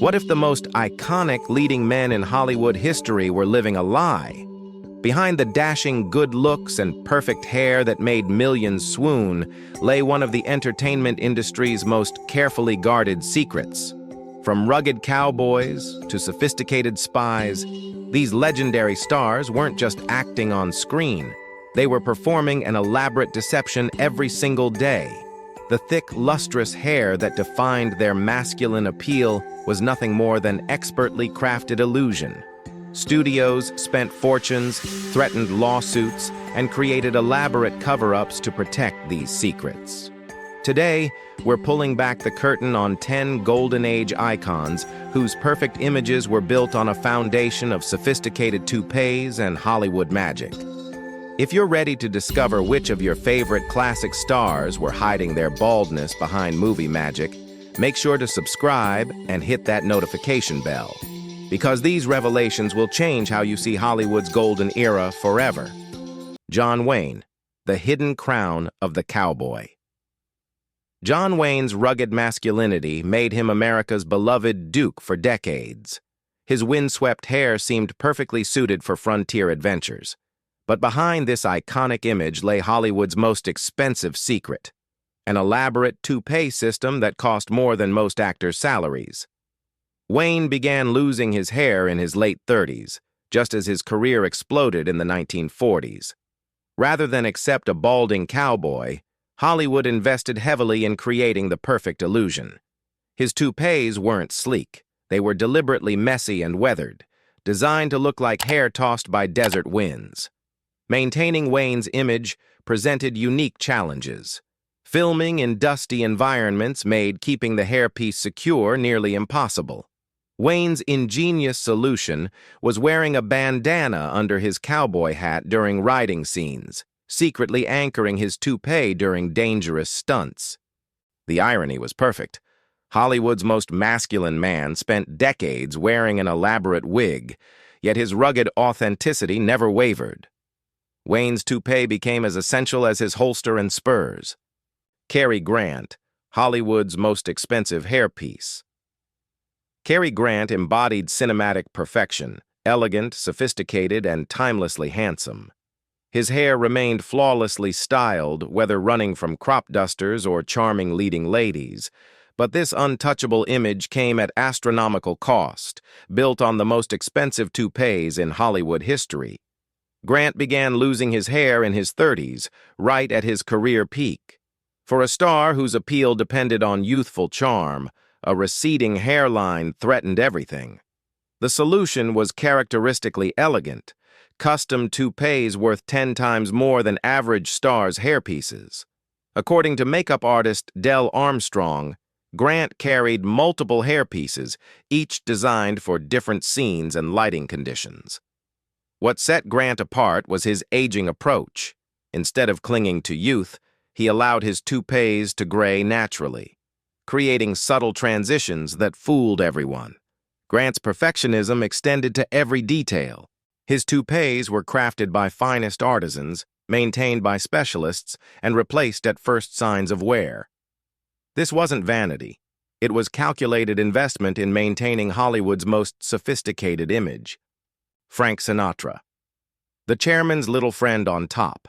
What if the most iconic leading men in Hollywood history were living a lie? Behind the dashing good looks and perfect hair that made millions swoon lay one of the entertainment industry's most carefully guarded secrets. From rugged cowboys to sophisticated spies, these legendary stars weren't just acting on screen. They were performing an elaborate deception every single day. The thick, lustrous hair that defined their masculine appeal was nothing more than expertly crafted illusion. Studios spent fortunes, threatened lawsuits, and created elaborate cover-ups to protect these secrets. Today, we're pulling back the curtain on 10 Golden Age icons whose perfect images were built on a foundation of sophisticated toupees and Hollywood magic. If you're ready to discover which of your favorite classic stars were hiding their baldness behind movie magic, make sure to subscribe and hit that notification bell, because these revelations will change how you see Hollywood's golden era forever. John Wayne, the hidden crown of the cowboy. John Wayne's rugged masculinity made him America's beloved Duke for decades. His windswept hair seemed perfectly suited for frontier adventures. But behind this iconic image lay Hollywood's most expensive secret, an elaborate toupee system that cost more than most actors' salaries. Wayne began losing his hair in his late 30s, just as his career exploded in the 1940s. Rather than accept a balding cowboy, Hollywood invested heavily in creating the perfect illusion. His toupees weren't sleek. They were deliberately messy and weathered, designed to look like hair tossed by desert winds. Maintaining Wayne's image presented unique challenges. Filming in dusty environments made keeping the hairpiece secure nearly impossible. Wayne's ingenious solution was wearing a bandana under his cowboy hat during riding scenes, secretly anchoring his toupee during dangerous stunts. The irony was perfect. Hollywood's most masculine man spent decades wearing an elaborate wig, yet his rugged authenticity never wavered. Wayne's toupee became as essential as his holster and spurs. Cary Grant, Hollywood's most expensive hairpiece. Cary Grant embodied cinematic perfection, elegant, sophisticated, and timelessly handsome. His hair remained flawlessly styled, whether running from crop dusters or charming leading ladies, but this untouchable image came at astronomical cost, built on the most expensive toupees in Hollywood history. Grant began losing his hair in his 30s, right at his career peak. For a star whose appeal depended on youthful charm, a receding hairline threatened everything. The solution was characteristically elegant, custom toupees worth 10 times more than average stars' hairpieces. According to makeup artist Del Armstrong, Grant carried multiple hairpieces, each designed for different scenes and lighting conditions. What set Grant apart was his aging approach. Instead of clinging to youth, he allowed his toupees to gray naturally, creating subtle transitions that fooled everyone. Grant's perfectionism extended to every detail. His toupees were crafted by finest artisans, maintained by specialists, and replaced at first signs of wear. This wasn't vanity. It was calculated investment in maintaining Hollywood's most sophisticated image. Frank Sinatra. The chairman's little friend on top.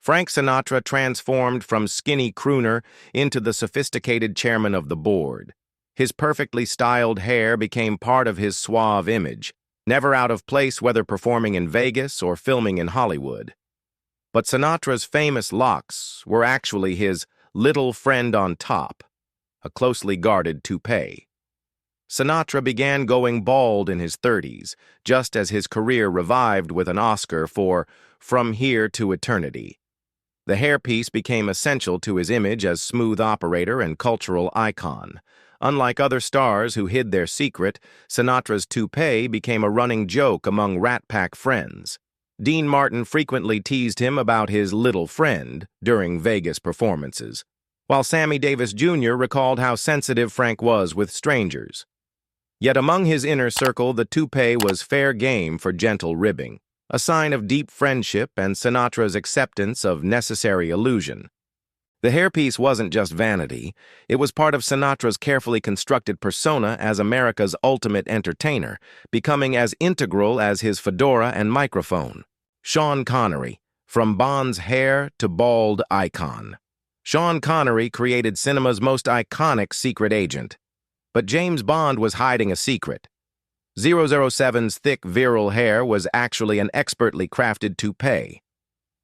Frank Sinatra transformed from skinny crooner into the sophisticated chairman of the board. His perfectly styled hair became part of his suave image, never out of place whether performing in Vegas or filming in Hollywood. But Sinatra's famous locks were actually his little friend on top, a closely guarded toupee. Sinatra began going bald in his 30s, just as his career revived with an Oscar for From Here to Eternity. The hairpiece became essential to his image as smooth operator and cultural icon. Unlike other stars who hid their secret, Sinatra's toupee became a running joke among Rat Pack friends. Dean Martin frequently teased him about his little friend during Vegas performances, while Sammy Davis Jr. recalled how sensitive Frank was with strangers. Yet among his inner circle, the toupee was fair game for gentle ribbing, a sign of deep friendship and Sinatra's acceptance of necessary illusion. The hairpiece wasn't just vanity, it was part of Sinatra's carefully constructed persona as America's ultimate entertainer, becoming as integral as his fedora and microphone. Sean Connery, from Bond's hair to bald icon. Sean Connery created cinema's most iconic secret agent. But James Bond was hiding a secret. 007's thick, virile hair was actually an expertly crafted toupee.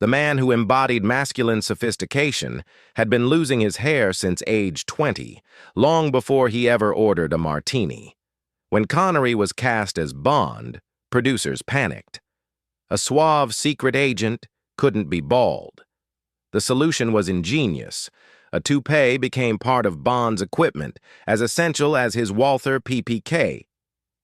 The man who embodied masculine sophistication had been losing his hair since age 20, long before he ever ordered a martini. When Connery was cast as Bond, producers panicked. A suave secret agent couldn't be bald. The solution was ingenious. A toupee became part of Bond's equipment, as essential as his Walther PPK.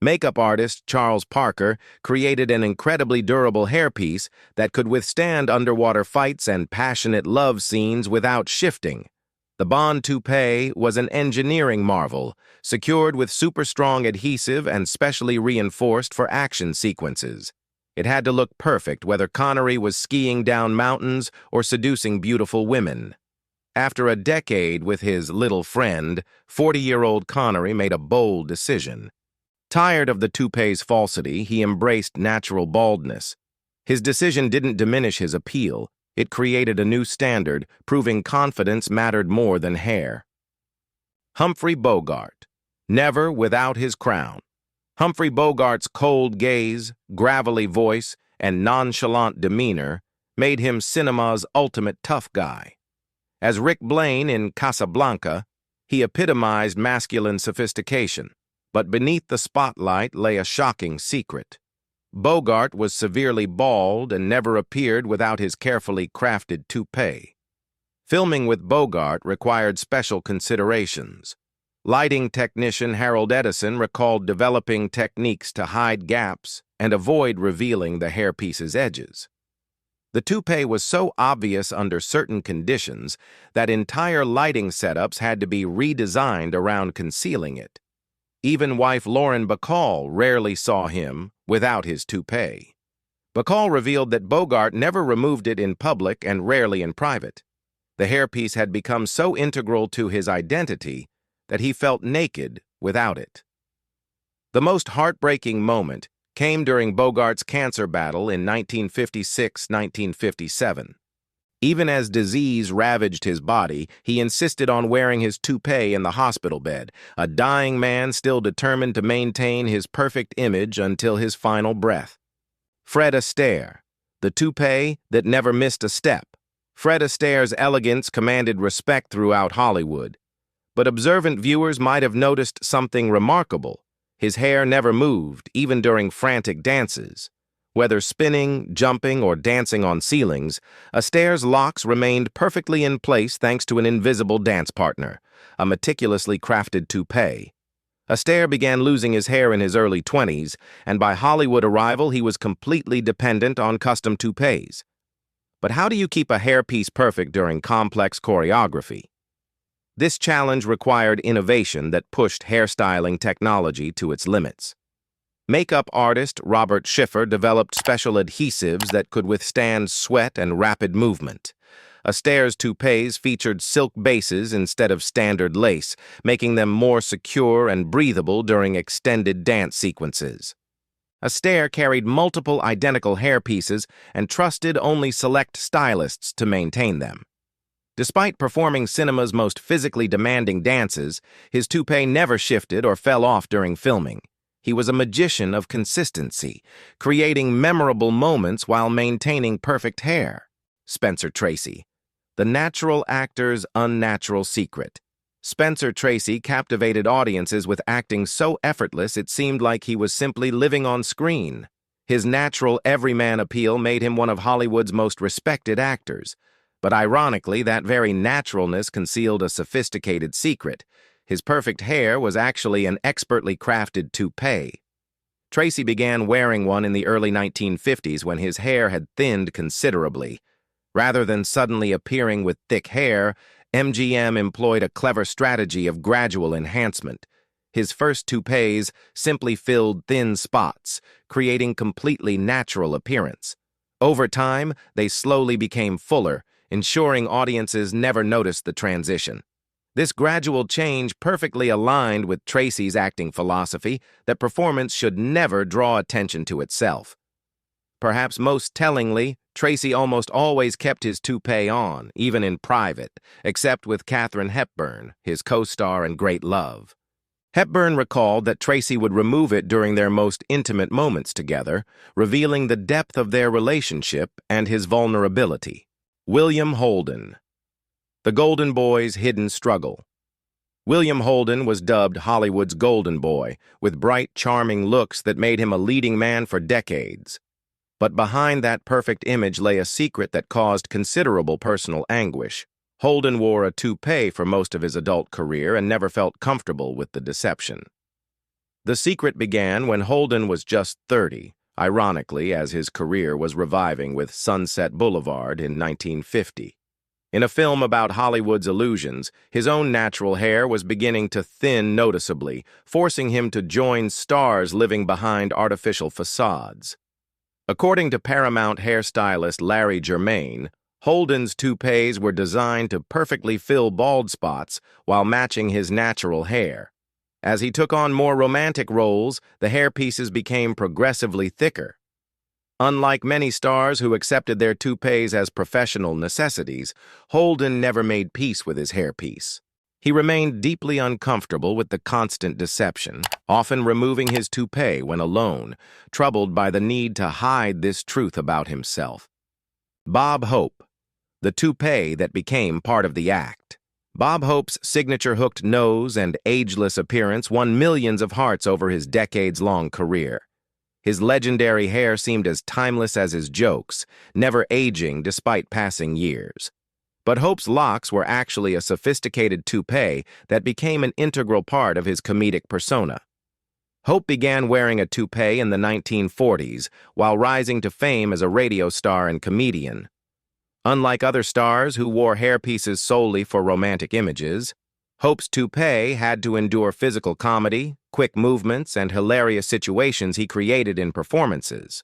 Makeup artist Charles Parker created an incredibly durable hairpiece that could withstand underwater fights and passionate love scenes without shifting. The Bond toupee was an engineering marvel, secured with super-strong adhesive and specially reinforced for action sequences. It had to look perfect whether Connery was skiing down mountains or seducing beautiful women. After a decade with his little friend, 40-year-old Connery made a bold decision. Tired of the toupee's falsity, he embraced natural baldness. His decision didn't diminish his appeal. It created a new standard, proving confidence mattered more than hair. Humphrey Bogart, never without his crown. Humphrey Bogart's cold gaze, gravelly voice, and nonchalant demeanor made him cinema's ultimate tough guy. As Rick Blaine in Casablanca, he epitomized masculine sophistication. But beneath the spotlight lay a shocking secret. Bogart was severely bald and never appeared without his carefully crafted toupee. Filming with Bogart required special considerations. Lighting technician Harold Edison recalled developing techniques to hide gaps and avoid revealing the hairpiece's edges. The toupee was so obvious under certain conditions that entire lighting setups had to be redesigned around concealing it. Even wife Lauren Bacall rarely saw him without his toupee. Bacall revealed that Bogart never removed it in public and rarely in private. The hairpiece had become so integral to his identity that he felt naked without it. The most heartbreaking moment came during Bogart's cancer battle in 1956-1957. Even as disease ravaged his body, he insisted on wearing his toupee in the hospital bed, a dying man still determined to maintain his perfect image until his final breath. Fred Astaire, the toupee that never missed a step. Fred Astaire's elegance commanded respect throughout Hollywood. But observant viewers might have noticed something remarkable. His hair never moved, even during frantic dances. Whether spinning, jumping, or dancing on ceilings, Astaire's locks remained perfectly in place thanks to an invisible dance partner, a meticulously crafted toupee. Astaire began losing his hair in his early 20s, and by Hollywood arrival he was completely dependent on custom toupees. But how do you keep a hairpiece perfect during complex choreography? This challenge required innovation that pushed hairstyling technology to its limits. Makeup artist Robert Schiffer developed special adhesives that could withstand sweat and rapid movement. Astaire's toupees featured silk bases instead of standard lace, making them more secure and breathable during extended dance sequences. Astaire carried multiple identical hairpieces and trusted only select stylists to maintain them. Despite performing cinema's most physically demanding dances, his toupee never shifted or fell off during filming. He was a magician of consistency, creating memorable moments while maintaining perfect hair. Spencer Tracy, the natural actor's unnatural secret. Spencer Tracy captivated audiences with acting so effortless it seemed like he was simply living on screen. His natural everyman appeal made him one of Hollywood's most respected actors. But ironically, that very naturalness concealed a sophisticated secret. His perfect hair was actually an expertly crafted toupee. Tracy began wearing one in the early 1950s when his hair had thinned considerably. Rather than suddenly appearing with thick hair, MGM employed a clever strategy of gradual enhancement. His first toupees simply filled thin spots, creating completely natural appearance. Over time, they slowly became fuller, ensuring audiences never noticed the transition. This gradual change perfectly aligned with Tracy's acting philosophy that performance should never draw attention to itself. Perhaps most tellingly, Tracy almost always kept his toupee on, even in private, except with Katharine Hepburn, his co-star and great love. Hepburn recalled that Tracy would remove it during their most intimate moments together, revealing the depth of their relationship and his vulnerability. William Holden. The Golden Boy's hidden struggle. William Holden was dubbed Hollywood's Golden Boy, with bright, charming looks that made him a leading man for decades. But behind that perfect image lay a secret that caused considerable personal anguish. Holden wore a toupee for most of his adult career and never felt comfortable with the deception. The secret began when Holden was just 30, ironically, as his career was reviving with Sunset Boulevard in 1950. In a film about Hollywood's illusions, his own natural hair was beginning to thin noticeably, forcing him to join stars living behind artificial facades. According to Paramount hairstylist Larry Germain, Holden's toupees were designed to perfectly fill bald spots while matching his natural hair. As he took on more romantic roles, the hairpieces became progressively thicker. Unlike many stars who accepted their toupees as professional necessities, Holden never made peace with his hairpiece. He remained deeply uncomfortable with the constant deception, often removing his toupee when alone, troubled by the need to hide this truth about himself. Bob Hope. The toupee that became part of the act. Bob Hope's signature hooked nose and ageless appearance won millions of hearts over his decades-long career. His legendary hair seemed as timeless as his jokes, never aging despite passing years. But Hope's locks were actually a sophisticated toupee that became an integral part of his comedic persona. Hope began wearing a toupee in the 1940s while rising to fame as a radio star and comedian. Unlike other stars who wore hairpieces solely for romantic images, Hope's toupee had to endure physical comedy, quick movements, and hilarious situations he created in performances.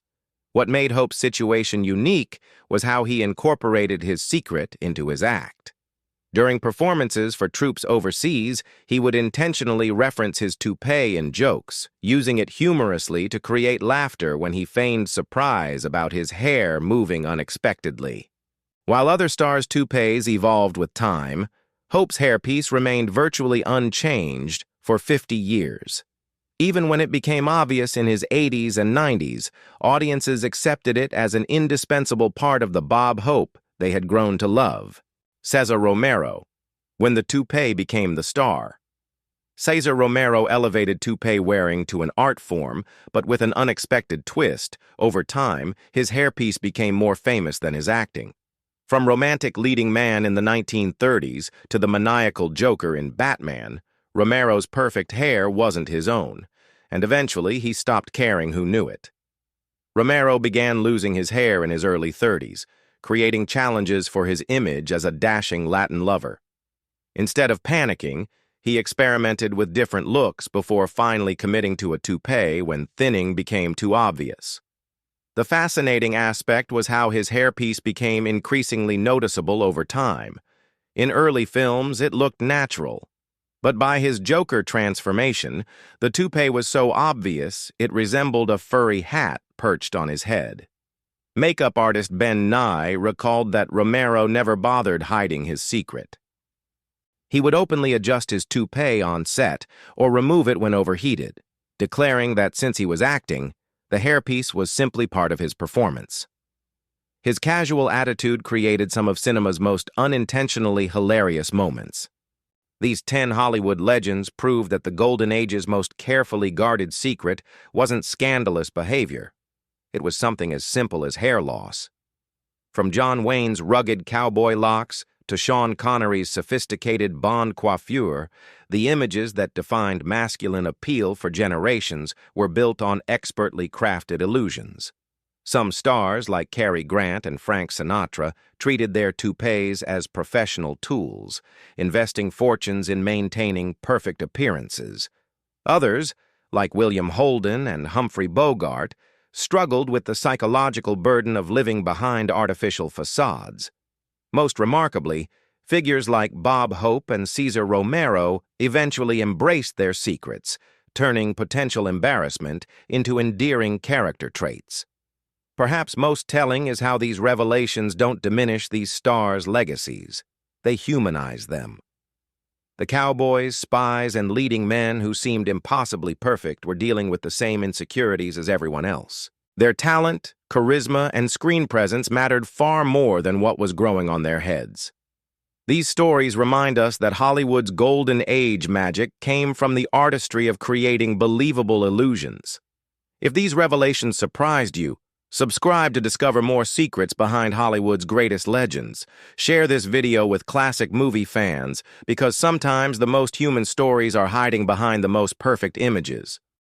What made Hope's situation unique was how he incorporated his secret into his act. During performances for troops overseas, he would intentionally reference his toupee in jokes, using it humorously to create laughter when he feigned surprise about his hair moving unexpectedly. While other stars' toupees evolved with time, Hope's hairpiece remained virtually unchanged for 50 years. Even when it became obvious in his 80s and 90s, audiences accepted it as an indispensable part of the Bob Hope they had grown to love. Cesar Romero. When the toupee became the star. Cesar Romero elevated toupee wearing to an art form, but with an unexpected twist. Over time, his hairpiece became more famous than his acting. From romantic leading man in the 1930s to the maniacal Joker in Batman, Romero's perfect hair wasn't his own, and eventually he stopped caring who knew it. Romero began losing his hair in his early 30s, creating challenges for his image as a dashing Latin lover. Instead of panicking, he experimented with different looks before finally committing to a toupee when thinning became too obvious. The fascinating aspect was how his hairpiece became increasingly noticeable over time. In early films, it looked natural. But by his Joker transformation, the toupee was so obvious it resembled a furry hat perched on his head. Makeup artist Ben Nye recalled that Romero never bothered hiding his secret. He would openly adjust his toupee on set or remove it when overheated, declaring that since he was acting, the hairpiece was simply part of his performance. His casual attitude created some of cinema's most unintentionally hilarious moments. These 10 Hollywood legends prove that the Golden Age's most carefully guarded secret wasn't scandalous behavior. It was something as simple as hair loss. From John Wayne's rugged cowboy locks to Sean Connery's sophisticated Bond coiffure, the images that defined masculine appeal for generations were built on expertly crafted illusions. Some stars, like Cary Grant and Frank Sinatra, treated their toupees as professional tools, investing fortunes in maintaining perfect appearances. Others, like William Holden and Humphrey Bogart, struggled with the psychological burden of living behind artificial facades. Most remarkably, figures like Bob Hope and Cesar Romero eventually embraced their secrets, turning potential embarrassment into endearing character traits. Perhaps most telling is how these revelations don't diminish these stars' legacies. They humanize them. The cowboys, spies, and leading men who seemed impossibly perfect were dealing with the same insecurities as everyone else. Their talent, charisma, and screen presence mattered far more than what was growing on their heads. These stories remind us that Hollywood's golden age magic came from the artistry of creating believable illusions. If these revelations surprised you, subscribe to discover more secrets behind Hollywood's greatest legends. Share this video with classic movie fans, because sometimes the most human stories are hiding behind the most perfect images.